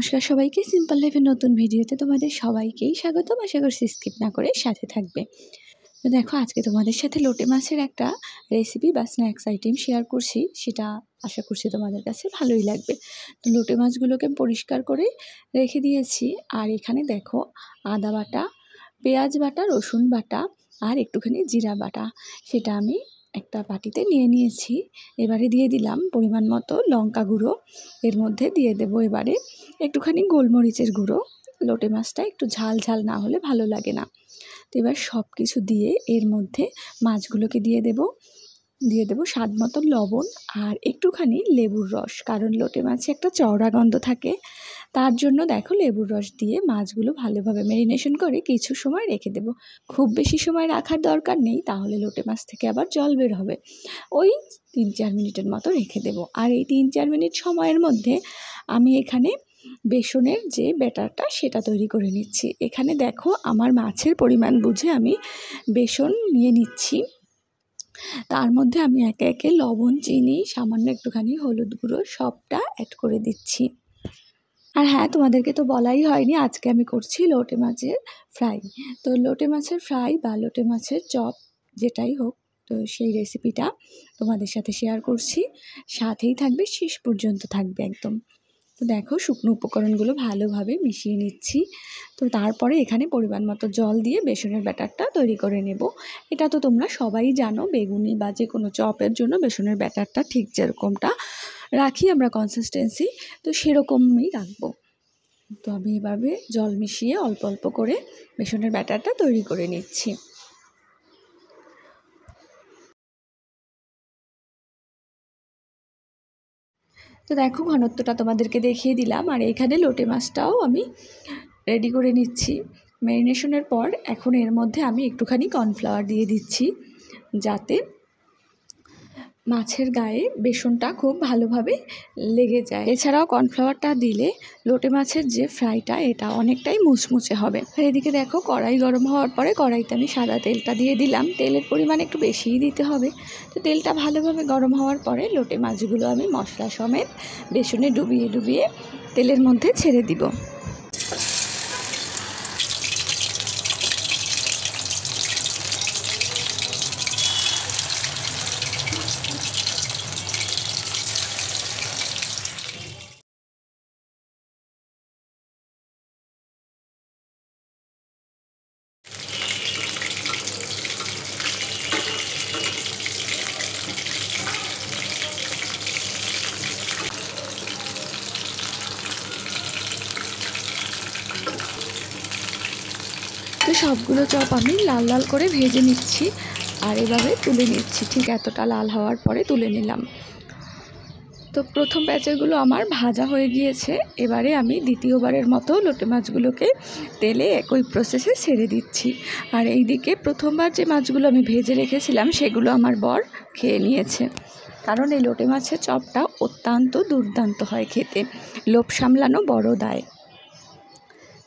নমস্কার সবাইকে, সিম্পল লাইফের নতুন ভিডিওতে তোমাদের সবাইকেই স্বাগতম। আশা করছি স্কিপ না করে সাথে থাকবে। তো দেখো, আজকে তোমাদের সাথে লোটে মাছের একটা রেসিপি বা স্ন্যাক্স আইটেম শেয়ার করছি, সেটা আশা করছি তোমাদের কাছে ভালোই লাগবে। তো লোটে মাছগুলোকে পরিষ্কার করে রেখে দিয়েছি। আর এখানে দেখো, আদা বাটা, পেঁয়াজ বাটা, রসুন বাটা আর একটুখানি জিরা বাটা, সেটা আমি একটা বাটিতে নিয়ে নিয়েছি। এবারে দিয়ে দিলাম পরিমাণ মতো লঙ্কা গুঁড়ো, এর মধ্যে দিয়ে দেবো এবারে একটুখানি গোলমরিচের গুঁড়ো। লোটে মাছটা একটু ঝাল ঝাল না হলে ভালো লাগে না। তো এবার সব কিছু দিয়ে এর মধ্যে মাছগুলোকে দিয়ে দেব স্বাদ মতো লবণ আর একটুখানি লেবুর রস, কারণ লোটে মাছে একটা চওড়া গন্ধ থাকে, তার জন্য দেখো লেবুর রস দিয়ে মাছগুলো ভালোভাবে ম্যারিনেশন করে কিছু সময় রেখে দেব। খুব বেশি সময় রাখার দরকার নেই, তাহলে লোটে মাছ থেকে আবার জল বের হবে। ওই 3-4 মিনিটের মতো রেখে দেব। আর এই 3-4 মিনিট সময়ের মধ্যে আমি এখানে বেসনের যে ব্যাটারটা সেটা তৈরি করে নিচ্ছি। এখানে দেখো, আমার মাছের পরিমাণ বুঝে আমি বেসন নিয়ে নিচ্ছি। তার মধ্যে আমি একে একে লবণ, চিনি, সামান্য একটুখানি হলুদ গুঁড়ো সবটা অ্যাড করে দিচ্ছি। আর হ্যাঁ, তোমাদেরকে তো বলাই হয়নি, আজকে আমি করছি লোটে মাছের ফ্রাই। তো লোটে মাছের ফ্রাই বা লোটে মাছের চপ যেটাই হোক, তো সেই রেসিপিটা তোমাদের সাথে শেয়ার করছি। সাথেই থাকবে, শেষ পর্যন্ত থাকবে একদম। তো দেখো, শুকনো উপকরণগুলো ভালোভাবে মিশিয়ে নিচ্ছি। তো তারপরে এখানে পরিমাণ মতো জল দিয়ে বেসনের ব্যাটারটা তৈরি করে নেব। এটা তো তোমরা সবাই জানো, বেগুনি বা যে কোনো চপের জন্য বেসনের ব্যাটারটা ঠিক যেরকমটা রাখি আমরা কনসিস্টেন্সি, তো সেরকমই রাখবো। তো আমি এভাবে জল মিশিয়ে অল্প অল্প করে বেসনের ব্যাটারটা তৈরি করে নিচ্ছি। তো দেখো, ঘনত্বটা তোমাদেরকে দেখিয়ে দিলাম। আর এখানে লোটে মাছটাও আমি রেডি করে নিচ্ছি ম্যারিনেশনের পর। এখন এর মধ্যে আমি একটুখানি কর্নফ্লাওয়ার দিয়ে দিচ্ছি, যাতে মাছের গায়ে বেসনটা খুব ভালোভাবে লেগে যায়। এছাড়াও কর্নফ্লাওয়ারটা দিলে লোটে মাছের যে ফ্রাইটা, এটা অনেকটাই মুচমুচে হবে। আর এদিকে দেখো, কড়াই গরম হওয়ার পরে কড়াইতে আমি সাদা তেলটা দিয়ে দিলাম। তেলের পরিমাণ একটু বেশিই দিতে হবে। তো তেলটা ভালোভাবে গরম হওয়ার পরে লোটে মাছগুলো আমি মশলা সমেত বেসনে ডুবিয়ে ডুবিয়ে তেলের মধ্যে ছেড়ে দিব। তো সবগুলো চপ আমি লাল লাল করে ভেজে নিচ্ছি আর এভাবে তুলে নিচ্ছি। ঠিক এতটা লাল হওয়ার পরে তুলে নিলাম। তো প্রথম ব্যাচেরগুলো আমার ভাজা হয়ে গিয়েছে। এবারে আমি দ্বিতীয়বারের মতো লোটে মাছগুলোকে তেলে একই প্রসেসে ছেড়ে দিচ্ছি। আর এই দিকে প্রথমবার যে মাছগুলো আমি ভেজে রেখেছিলাম, সেগুলো আমার বর খেয়ে নিয়েছে। কারণ এই লোটে মাছের চপটা অত্যন্ত দুর্দান্ত হয় খেতে। লোভ সামলানো বড় দায়।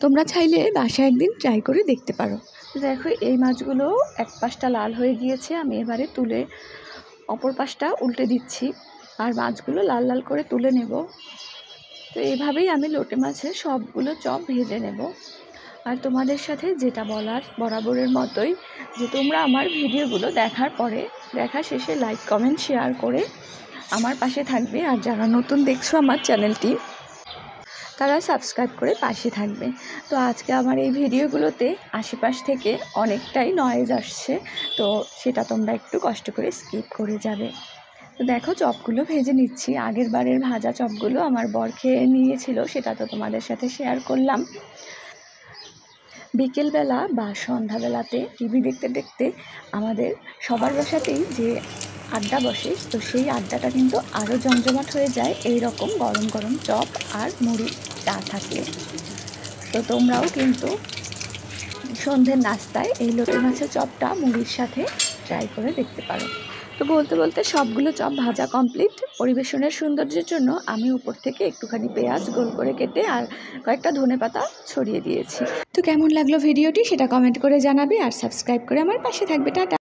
তোমরা চাইলে বাসায় একদিন ট্রাই করে দেখতে পারো। দেখো, এই মাছগুলো এক পাশটা লাল হয়ে গিয়েছে, আমি এবারে তুলে অপর পাশটা উল্টে দিচ্ছি আর মাছগুলো লাল লাল করে তুলে নেব। তো এইভাবেই আমি লোটে মাছের সবগুলো চপ ভেজে নেব। আর তোমাদের সাথে যেটা বলার, বরাবরের মতোই, যে তোমরা আমার ভিডিওগুলো দেখার পরে, দেখা শেষে লাইক, কমেন্ট, শেয়ার করে আমার পাশে থাকবে। আর যারা নতুন দেখছো আমার চ্যানেলটি, তারা সাবস্ক্রাইব করে পাশে থাকবে। তো আজকে আমার এই ভিডিওগুলোতে আশেপাশ থেকে অনেকটাই নয়েজ আসছে, তো সেটা তোমরা একটু কষ্ট করে স্কিপ করে যাবে। তো দেখো, চপগুলো ভেজে নিচ্ছি। আগের বারের ভাজা চপগুলো আমার বর খেয়ে নিয়েছিল, সেটা তো তোমাদের সাথে শেয়ার করলাম। বিকেলবেলা বা সন্ধ্যাবেলাতে টিভি দেখতে দেখতে আমাদের সবার বাসাতেই যে আড্ডা বসে, তো সেই আড্ডাটা কিন্তু আরও জমজমাট হয়ে যায় এই রকম গরম গরম চপ আর মুড়ি চা থাকলে। তো তোমরাও কিন্তু সন্ধ্যের নাস্তায় এই লোটে মাছের চপটা মুড়ির সাথে ট্রাই করে দেখতে পারো। তো বলতে বলতে সবগুলো চপ ভাজা কমপ্লিট। পরিবেশনের সৌন্দর্যের জন্য আমি উপর থেকে একটুখানি পেঁয়াজ গোল করে কেটে আর কয়েকটা ধনেপাতা ছড়িয়ে দিয়েছি। তো কেমন লাগলো ভিডিওটি সেটা কমেন্ট করে জানাবে আর সাবস্ক্রাইব করে আমার পাশে থাকবে। টাটা।